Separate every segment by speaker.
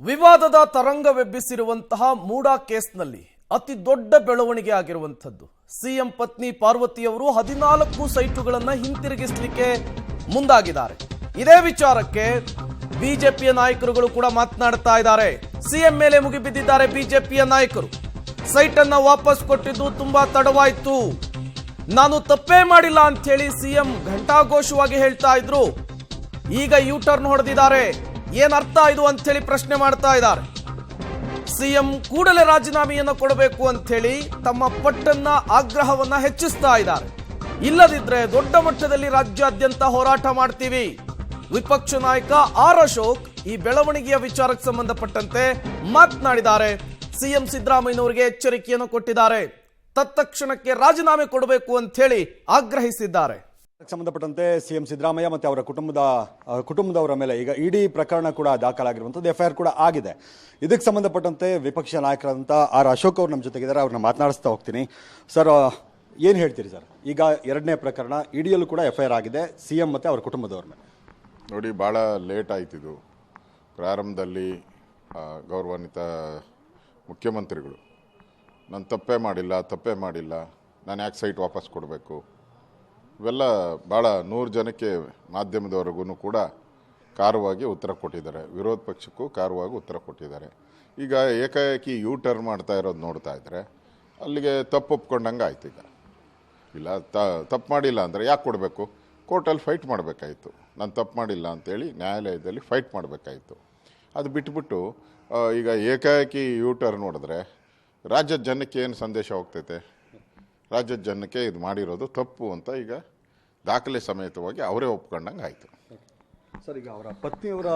Speaker 1: ವಿವಾದದ ತರಂಗವೆಬ್ಬಿಸಿರುವಂತಹ ಮೂಡಾ ಕೇಸ್ನಲ್ಲಿ ಅತಿ ದೊಡ್ಡ ಬೆಳವಣಿಗೆ ಆಗಿರುವಂತದ್ದು ಸಿಎಂ ಪತ್ನಿ ಪಾರ್ವತಿಯವರು 14 ಸೈಟುಗಳನ್ನು ಹಿಂತಿರುಗಿಸಲಿಕ್ಕೆ ಮುಂದಾಗಿದ್ದಾರೆ. ಇದೇ ವಿಚಾರಕ್ಕೆ ಬಿಜೆಪಿಯ ನಾಯಕರುಗಳು ಕೂಡ ಮಾತನಾಡ್ತಾ ಇದ್ದಾರೆ. ಸಿಎಂ ಮೇಲೆ ಮುಗಿಬಿದ್ದಿದ್ದಾರೆ ಬಿಜೆಪಿಯ ನಾಯಕರು. ಸೈಟ್ ಅನ್ನು ವಾಪಸ್ ಕೊಟ್ಟಿದ್ದು ತುಂಬಾ ತಡವಾಯಿತು, ನಾನು ತಪ್ಪೇ ಮಾಡಿಲ್ಲ ಅಂತ ಹೇಳಿ ಸಿಎಂ ಘಂಟಾಘೋಷವಾಗಿ ಹೇಳ್ತಾ ಇದ್ರು. ಈಗ ಯೂ ಟರ್ನ್ ಹೊಡೆದಿದ್ದಾರೆ. ಏನರ್ಥ ಇದು ಅಂತ ಹೇಳಿ ಪ್ರಶ್ನೆ ಮಾಡ್ತಾ ಇದ್ದಾರೆ. ಸಿಎಂ ಕೂಡಲೇ ರಾಜೀನಾಮೆಯನ್ನು ಕೊಡಬೇಕು ಅಂತ ಹೇಳಿ ತಮ್ಮ ಪಟ್ಟನ್ನ ಆಗ್ರಹವನ್ನ ಹೆಚ್ಚಿಸ್ತಾ ಇದ್ದಾರೆ. ಇಲ್ಲದಿದ್ರೆ ದೊಡ್ಡ ಮಟ್ಟದಲ್ಲಿ ರಾಜ್ಯಾದ್ಯಂತ ಹೋರಾಟ ಮಾಡ್ತೀವಿ. ವಿಪಕ್ಷ ನಾಯಕ ಆರ್ ಅಶೋಕ್ ಈ ಬೆಳವಣಿಗೆಯ ವಿಚಾರಕ್ಕೆ ಸಂಬಂಧಪಟ್ಟಂತೆ ಮಾತನಾಡಿದ್ದಾರೆ. ಸಿಎಂ ಸಿದ್ದರಾಮಯ್ಯನವರಿಗೆ ಎಚ್ಚರಿಕೆಯನ್ನು ಕೊಟ್ಟಿದ್ದಾರೆ. ತತ್ಕ್ಷಣಕ್ಕೆ ರಾಜೀನಾಮೆ ಕೊಡಬೇಕು ಅಂತ ಹೇಳಿ ಆಗ್ರಹಿಸಿದ್ದಾರೆ.
Speaker 2: ಸಂಬಂಧಪಟ್ಟಂತೆ ಸಿಎಂ ಸಿದ್ದರಾಮಯ್ಯ ಮತ್ತು ಅವರ ಕುಟುಂಬದವರ ಮೇಲೆ ಈಗ ಇಡಿ ಪ್ರಕರಣ ಕೂಡ ದಾಖಲಾಗಿರುವಂಥದ್ದು, ಎಫ್ಐಆರ್ ಕೂಡ ಆಗಿದೆ. ಇದಕ್ಕೆ ಸಂಬಂಧಪಟ್ಟಂತೆ ವಿಪಕ್ಷ ನಾಯಕರಾದಂಥ ಆರ್ ಅಶೋಕ್ ಅವರು ನಮ್ಮ ಜೊತೆಗಿದ್ದಾರೆ. ಅವ್ರನ್ನ ಮಾತನಾಡಿಸ್ತಾ ಹೋಗ್ತೀನಿ. ಸರ್, ಏನು ಹೇಳ್ತೀರಿ ಸರ್? ಈಗ ಎರಡನೇ ಪ್ರಕರಣ ಇಡಿಯಲ್ಲೂ ಕೂಡ ಎಫ್ಐಆರ್ ಆಗಿದೆ ಸಿಎಂ ಮತ್ತು ಅವರ ಕುಟುಂಬದವ್ರ ಮೇಲೆ.
Speaker 3: ನೋಡಿ, ಭಾಳ ಲೇಟ್ ಆಯ್ತಿದ್ದು. ಪ್ರಾರಂಭದಲ್ಲಿ ಗೌರವಾನ್ವಿತ ಮುಖ್ಯಮಂತ್ರಿಗಳು ನಾನು ತಪ್ಪೇ ಮಾಡಿಲ್ಲ, ನಾನು ಯಾಕೆ ಸೈಟ್ ವಾಪಸ್ ಕೊಡಬೇಕು, ಇವೆಲ್ಲ ಭಾಳ 100 ಜನಕ್ಕೆ ಮಾಧ್ಯಮದವರೆಗೂ ಕೂಡ ಕಾರವಾಗಿ ಉತ್ತರ ಕೊಟ್ಟಿದ್ದಾರೆ. ವಿರೋಧ ಪಕ್ಷಕ್ಕೂ ಕಾರವಾಗಿ ಉತ್ತರ ಕೊಟ್ಟಿದ್ದಾರೆ. ಈಗ ಏಕಾಏಕಿ ಯೂ ಟರ್ನ್ ಮಾಡ್ತಾ ಇರೋದು ನೋಡ್ತಾ ಇದ್ದರೆ ಅಲ್ಲಿಗೆ ತಪ್ಪು ಒಪ್ಕೊಂಡಂಗೆ ಆಯ್ತು. ಈಗ ಇಲ್ಲ, ತಪ್ಪು ಮಾಡಿಲ್ಲ ಅಂದರೆ ಯಾಕೆ ಕೊಡಬೇಕು? ಕೋರ್ಟಲ್ಲಿ ಫೈಟ್ ಮಾಡಬೇಕಾಯಿತು. ನಾನು ತಪ್ಪು ಮಾಡಿಲ್ಲ ಅಂತೇಳಿ ನ್ಯಾಯಾಲಯದಲ್ಲಿ ಫೈಟ್ ಮಾಡಬೇಕಾಯಿತು. ಅದು ಬಿಟ್ಬಿಟ್ಟು ಈಗ ಏಕಾಏಕಿ ಯೂ ಟರ್ನ್ ನೋಡಿದ್ರೆ ರಾಜ್ಯದ ಜನಕ್ಕೆ ಏನು ಸಂದೇಶ ಹೋಗ್ತೈತೆ? ರಾಜ್ಯದ ಜನಕ್ಕೆ ಇದು ಮಾಡಿರೋದು ತಪ್ಪು ಅಂತ ಈಗ ದಾಖಲೆ ಸಮೇತವಾಗಿ ಅವರೇ ಒಪ್ಕೊಂಡಂಗೆ ಆಯಿತು.
Speaker 2: ಸರ್, ಈಗ ಅವರ ಪತ್ನಿಯವರ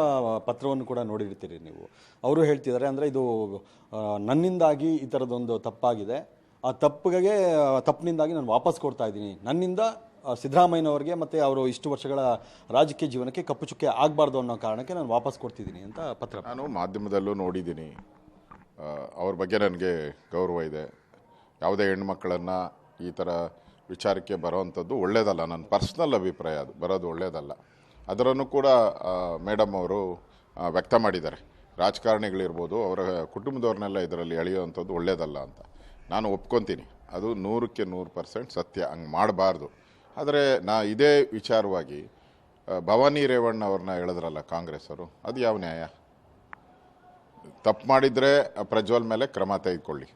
Speaker 2: ಪತ್ರವನ್ನು ಕೂಡ ನೋಡಿರ್ತೀರಿ ನೀವು. ಅವರು ಹೇಳ್ತಿದ್ದಾರೆ, ಅಂದರೆ ಇದು ನನ್ನಿಂದಾಗಿ ಈ ಥರದೊಂದು ತಪ್ಪಾಗಿದೆ, ಆ ತಪ್ಪಿನಿಂದಾಗಿ ನಾನು ವಾಪಸ್ ಕೊಡ್ತಾ ಇದ್ದೀನಿ. ನನ್ನಿಂದ ಸಿದ್ದರಾಮಯ್ಯನವ್ರಿಗೆ ಮತ್ತು ಅವರು ಇಷ್ಟು ವರ್ಷಗಳ ರಾಜಕೀಯ ಜೀವನಕ್ಕೆ ಕಪ್ಪು ಚುಕ್ಕೆ ಆಗಬಾರ್ದು ಅನ್ನೋ ಕಾರಣಕ್ಕೆ ನಾನು ವಾಪಸ್ ಕೊಡ್ತಿದ್ದೀನಿ ಅಂತ ಪತ್ರ.
Speaker 3: ನಾನು ಮಾಧ್ಯಮದಲ್ಲೂ ನೋಡಿದ್ದೀನಿ. ಅವ್ರ ಬಗ್ಗೆ ನನಗೆ ಗೌರವ ಇದೆ. ಯಾವುದೇ ಹೆಣ್ಮಕ್ಳನ್ನು ಈ ಥರ ವಿಚಾರಕ್ಕೆ ಬರೋವಂಥದ್ದು ಒಳ್ಳೆಯದಲ್ಲ. ನನ್ನ ಪರ್ಸ್ನಲ್ ಅಭಿಪ್ರಾಯ, ಅದು ಬರೋದು ಒಳ್ಳೆಯದಲ್ಲ. ಅದರನ್ನು ಕೂಡ ಮೇಡಮ್ ಅವರು ವ್ಯಕ್ತ ಮಾಡಿದ್ದಾರೆ. ರಾಜಕಾರಣಿಗಳಿರ್ಬೋದು, ಅವರ ಕುಟುಂಬದವ್ರನ್ನೆಲ್ಲ ಇದರಲ್ಲಿ ಎಳೆಯುವಂಥದ್ದು ಒಳ್ಳೆಯದಲ್ಲ ಅಂತ ನಾನು ಒಪ್ಕೊತೀನಿ. ಅದು 100ಕ್ಕೆ 100% ಸತ್ಯ. ಹಂಗೆ ಮಾಡಬಾರ್ದು. ಆದರೆ ಇದೇ ವಿಚಾರವಾಗಿ ಭವಾನಿ ರೇವಣ್ಣ ಅವ್ರನ್ನ ಹೇಳಿದ್ರಲ್ಲ ಕಾಂಗ್ರೆಸ್ ಅವರು, ಅದು ಯಾವ ನ್ಯಾಯ? ತಪ್ಪು ಮಾಡಿದರೆ ಪ್ರಜ್ವಲ್ ಮೇಲೆ ಕ್ರಮ ತೆಗೆದುಕೊಳ್ಳಿ.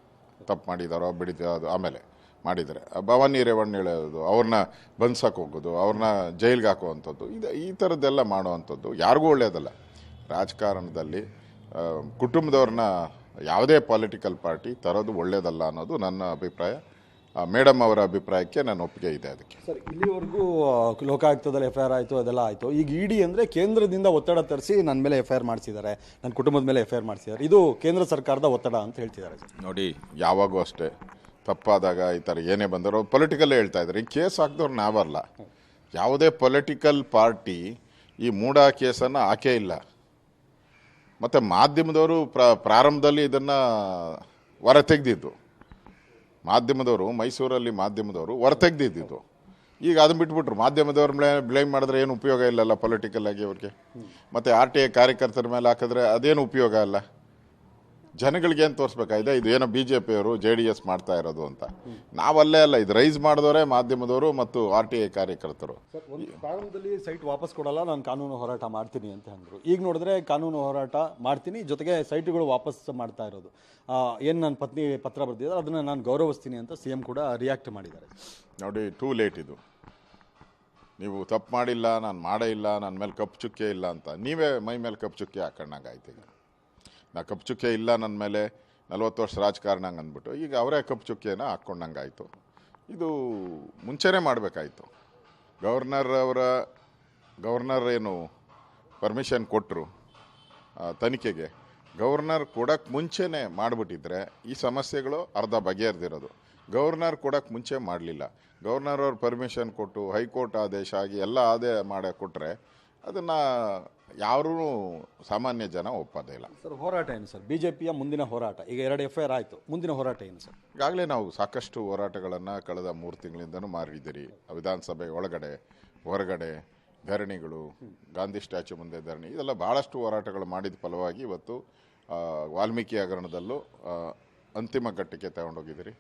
Speaker 3: ತಪ್ಪು ಮಾಡಿದಾರೋ ಬಿಡಿದಾರೋ ಆಮೇಲೆ ಮಾಡಿದರೆ ಭವಾನಿ ರೇವಣ್ಣ ಹೇಳೋದು, ಅವ್ರನ್ನ ಬಂದ್ಸಕ್ಕೆ ಹೋಗೋದು, ಅವ್ರನ್ನ ಜೈಲಿಗೆ ಹಾಕುವಂಥದ್ದು, ಈ ಥರದ್ದೆಲ್ಲ ಮಾಡುವಂಥದ್ದು ಯಾರಿಗೂ ಒಳ್ಳೆಯದಲ್ಲ. ರಾಜಕಾರಣದಲ್ಲಿ ಕುಟುಂಬದವ್ರನ್ನ ಯಾವುದೇ ಪೊಲಿಟಿಕಲ್ ಪಾರ್ಟಿ ತರೋದು ಒಳ್ಳೆಯದಲ್ಲ ಅನ್ನೋದು ನನ್ನ ಅಭಿಪ್ರಾಯ. ಮೇಡಮ್ ಅವರ ಅಭಿಪ್ರಾಯಕ್ಕೆ ನಾನು ಒಪ್ಪಿಗೆ ಇದೆ. ಅದಕ್ಕೆ
Speaker 2: ಸರ್, ಇಲ್ಲಿವರೆಗೂ ಲೋಕಾಯುಕ್ತದಲ್ಲಿ ಎಫ್ಐಆರ್ ಆಯಿತು, ಅದೆಲ್ಲ ಆಯಿತು. ಈಗ ಇಡಿ ಅಂದರೆ ಕೇಂದ್ರದಿಂದ ಒತ್ತಡ ತರಿಸಿ ನನ್ನ ಮೇಲೆ ಎಫ್ಐಆರ್ ಮಾಡಿಸಿದ್ದಾರೆ, ನನ್ನ ಕುಟುಂಬದ ಮೇಲೆ ಎಫ್ಐಆರ್ ಮಾಡಿಸಿದ್ದಾರೆ. ಇದು ಕೇಂದ್ರ ಸರ್ಕಾರದ ಒತ್ತಡ ಅಂತ ಹೇಳ್ತಿದ್ದಾರೆ.
Speaker 3: ನೋಡಿ, ಯಾವಾಗೂ ಅಷ್ಟೇ ತಪ್ಪಾದಾಗ ಈ ಥರ ಏನೇ ಬಂದರೂ ಪೊಲಿಟಿಕಲ್ಲೇ ಹೇಳ್ತಾ ಇದ್ದಾರೆ. ಈ ಕೇಸ್ ಹಾಕಿದವ್ರು ನಾವಲ್ಲ. ಯಾವುದೇ ಪೊಲಿಟಿಕಲ್ ಪಾರ್ಟಿ ಈ ಮೂಡಾ ಕೇಸನ್ನು ಹಾಕೇ ಇಲ್ಲ. ಮತ್ತು ಮಾಧ್ಯಮದವರು ಪ್ರಾರಂಭದಲ್ಲಿ ಇದನ್ನು ಹೊರತೆಗೆದಿದ್ದು, ಮೈಸೂರಲ್ಲಿ ಮಾಧ್ಯಮದವರು ಹೊರತೆಗೆದಿದ್ದು. ಈಗ ಅದನ್ನು ಬಿಟ್ಬಿಟ್ರು. ಮಾಧ್ಯಮದವ್ರ ಮೇಲೆ ಬ್ಲೇಮ್ ಮಾಡಿದ್ರೆ ಏನು ಉಪಯೋಗ ಇಲ್ಲಲ್ಲ ಪೊಲಿಟಿಕಲ್ ಆಗಿ ಅವ್ರಿಗೆ. ಮತ್ತು RTI ಕಾರ್ಯಕರ್ತರ ಮೇಲೆ ಹಾಕಿದ್ರೆ ಅದೇನು ಉಪಯೋಗ ಅಲ್ಲ. ಜನಗಳಿಗೆ ಏನು ತೋರಿಸ್ಬೇಕಾಗಿದೆ? ಇದು ಏನೋ BJPಯವರು JDS ಮಾಡ್ತಾ ಇರೋದು ಅಂತ. ನಾವಲ್ಲೇ ಅಲ್ಲ, ಇದು ರೈಸ್ ಮಾಡಿದವರೇ ಮಾಧ್ಯಮದವರು ಮತ್ತು RTI ಕಾರ್ಯಕರ್ತರು.
Speaker 2: ಪ್ರಾರಂಭದಲ್ಲಿ ಸೈಟ್ ವಾಪಸ್ ಕೊಡಲ್ಲ, ನಾನು ಕಾನೂನು ಹೋರಾಟ ಮಾಡ್ತೀನಿ ಅಂತ ಅಂದರು. ಈಗ ನೋಡಿದ್ರೆ ಕಾನೂನು ಹೋರಾಟ ಮಾಡ್ತೀನಿ, ಜೊತೆಗೆ ಸೈಟ್ಗಳು ವಾಪಸ್ ಮಾಡ್ತಾ ಇರೋದು. ಏನು ನನ್ನ ಪತ್ನಿ ಪತ್ರ ಬರೆದಿದ್ದಾರೆ ಅದನ್ನು ನಾನು ಗೌರವಿಸ್ತೀನಿ ಅಂತ ಸಿಎಂ ಕೂಡ ರಿಯಾಕ್ಟ್ ಮಾಡಿದ್ದಾರೆ.
Speaker 3: ನೋಡಿ, ಟೂ ಲೇಟ್ ಇದು. ನೀವು ತಪ್ಪು ಮಾಡಿಲ್ಲ, ನಾನು ಮಾಡೇ ಇಲ್ಲ, ನನ್ನ ಮೇಲೆ ಕಪ್ಪು ಚುಕ್ಕೆ ಇಲ್ಲ ಅಂತ ನೀವೇ ಮೈ ಮೇಲೆ ಕಪ್ಪು ಚುಕ್ಕೆ ಹಾಕೊಂಡಂಗೆ ಆಯ್ತು. ಈಗ ನಾ ಕಪ್ಪು ಚುಕ್ಕೆ ಇಲ್ಲ ನನ್ನ ಮೇಲೆ 40 ವರ್ಷ ರಾಜಕಾರಣ ಹಂಗೆ ಅಂದ್ಬಿಟ್ಟು ಈಗ ಅವರೇ ಕಪ್ಪು ಚುಕ್ಕೆನ ಹಾಕ್ಕೊಂಡಂಗೆ ಆಯಿತು. ಇದು ಮುಂಚೆನೇ ಮಾಡಬೇಕಾಯಿತು. ಗವರ್ನರ್ ಏನು ಪರ್ಮಿಷನ್ ಕೊಟ್ಟರು ತನಿಖೆಗೆ, ಗವರ್ನರ್ ಕೊಡೋಕ್ಕೆ ಮುಂಚೆನೇ ಮಾಡಿಬಿಟ್ಟಿದ್ರೆ ಈ ಸಮಸ್ಯೆಗಳು ಅರ್ಧ ಬಗೆಹರಿದಿರೋದು. ಗವರ್ನರ್ ಕೊಡೋಕ್ಕೆ ಮುಂಚೆ ಮಾಡಲಿಲ್ಲ. ಗವರ್ನರ್ ಅವ್ರು ಪರ್ಮಿಷನ್ ಕೊಟ್ಟು ಹೈಕೋರ್ಟ್ ಆದೇಶ ಆಗಿ ಎಲ್ಲ ಮಾಡಿ ಕೊಟ್ಟರೆ ಅದನ್ನು ಯಾರೂ ಸಾಮಾನ್ಯ ಜನ ಒಪ್ಪೋದೇ ಇಲ್ಲ.
Speaker 2: ಸರ್, ಹೋರಾಟ ಏನು ಸರ್? BJPಯ ಮುಂದಿನ ಹೋರಾಟ, ಈಗ 2 ಎಫ್ಐಆರ್ ಆಯಿತು, ಮುಂದಿನ ಹೋರಾಟ ಏನು ಸರ್?
Speaker 3: ಈಗಾಗಲೇ ನಾವು ಸಾಕಷ್ಟು ಹೋರಾಟಗಳನ್ನು ಕಳೆದ 3 ತಿಂಗಳಿಂದನೂ ಮಾಡಿದ್ದೀರಿ. ವಿಧಾನಸಭೆ ಒಳಗಡೆ ಹೊರಗಡೆ ಧರಣಿಗಳು, ಗಾಂಧಿ ಸ್ಟ್ಯಾಚ್ಯು ಮುಂದೆ ಧರಣಿ, ಇದೆಲ್ಲ ಭಾಳಷ್ಟು ಹೋರಾಟಗಳು ಮಾಡಿದ ಫಲವಾಗಿ ಇವತ್ತು ವಾಲ್ಮೀಕಿ ಹಗರಣದಲ್ಲೂ ಅಂತಿಮ ಘಟ್ಟಕ್ಕೆ ತಗೊಂಡೋಗಿದ್ದೀರಿ,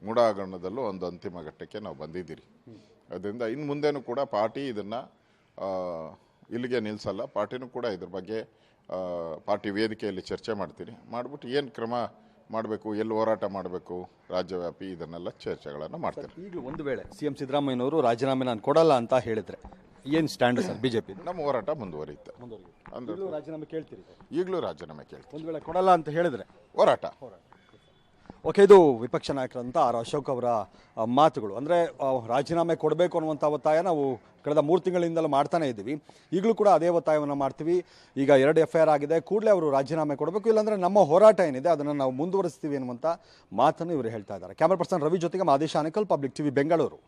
Speaker 3: ಮೂಡ ಹಗರಣದಲ್ಲೂ ಒಂದು ಅಂತಿಮ ಘಟ್ಟಕ್ಕೆ ನಾವು ಬಂದಿದ್ದೀರಿ. ಅದರಿಂದ ಇನ್ನು ಮುಂದೆನೂ ಕೂಡ ಪಾರ್ಟಿ ಇದನ್ನು ಇಲ್ಲಿಗೆ ನಿಲ್ಲಿಸಲ್ಲ. ಪಾರ್ಟಿನೂ ಕೂಡ ಇದ್ರ ಬಗ್ಗೆ ಪಾರ್ಟಿ ವೇದಿಕೆಯಲ್ಲಿ ಚರ್ಚೆ ಮಾಡ್ತೀರಿ, ಮಾಡಿಬಿಟ್ಟು ಏನು ಕ್ರಮ ಮಾಡಬೇಕು, ಎಲ್ಲಿ ಹೋರಾಟ ಮಾಡಬೇಕು ರಾಜ್ಯವ್ಯಾಪಿ, ಇದನ್ನೆಲ್ಲ ಚರ್ಚೆಗಳನ್ನು ಮಾಡ್ತಾರೆ.
Speaker 2: ಈಗಲೂ ಒಂದು ವೇಳೆ CM ಸಿದ್ದರಾಮಯ್ಯನವರು ರಾಜೀನಾಮೆ ನಾನು ಕೊಡಲ್ಲ ಅಂತ ಹೇಳಿದ್ರೆ ಏನು ಸ್ಟ್ಯಾಂಡ್ ಸರ್ ಬಿಜೆಪಿ?
Speaker 3: ನಮ್ಮ ಹೋರಾಟ ಮುಂದುವರಿಯುತ್ತೆ.
Speaker 2: ಅಂದ್ರೆ ರಾಜೀನಾಮೆ ಕೇಳ್ತೀರಿ?
Speaker 3: ಈಗಲೂ ರಾಜೀನಾಮೆ ಕೇಳ್ತೀವಿ.
Speaker 2: ಒಂದು ವೇಳೆ ಕೊಡಲ್ಲ ಅಂತ ಹೇಳಿದ್ರೆ
Speaker 3: ಹೋರಾಟ.
Speaker 2: ಓಕೆ, ಇದು ವಿಪಕ್ಷ ನಾಯಕರಂತ ಆರ್ ಅಶೋಕ್ ಅವರ ಮಾತುಗಳು. ಅಂದರೆ ರಾಜೀನಾಮೆ ಕೊಡಬೇಕು ಅನ್ನುವಂಥ ಒತ್ತಾಯ ನಾವು ಕಳೆದ 3 ತಿಂಗಳಿಂದಲೂ ಮಾಡ್ತಾನೆ ಇದ್ದೀವಿ. ಈಗಲೂ ಕೂಡ ಅದೇ ಒತ್ತಾಯವನ್ನು ಮಾಡ್ತೀವಿ. ಈಗ 2 FIR ಆಗಿದೆ, ಕೂಡಲೇ ಅವರು ರಾಜೀನಾಮೆ ಕೊಡಬೇಕು, ಇಲ್ಲಾಂದರೆ ನಮ್ಮ ಹೋರಾಟ ಏನಿದೆ ಅದನ್ನು ನಾವು ಮುಂದುವರಿಸ್ತೀವಿ ಅನ್ನುವಂಥ ಮಾತನ್ನು ಇವರು ಹೇಳ್ತಾ ಇದ್ದಾರೆ. ಕ್ಯಾಮರಾ ಪರ್ಸನ್ ರವಿ ಜೊತೆಗೆ ಮಾದೇಶ್ ಆನೇಕಲ್, ಪಬ್ಲಿಕ್ TV ಬೆಂಗಳೂರು.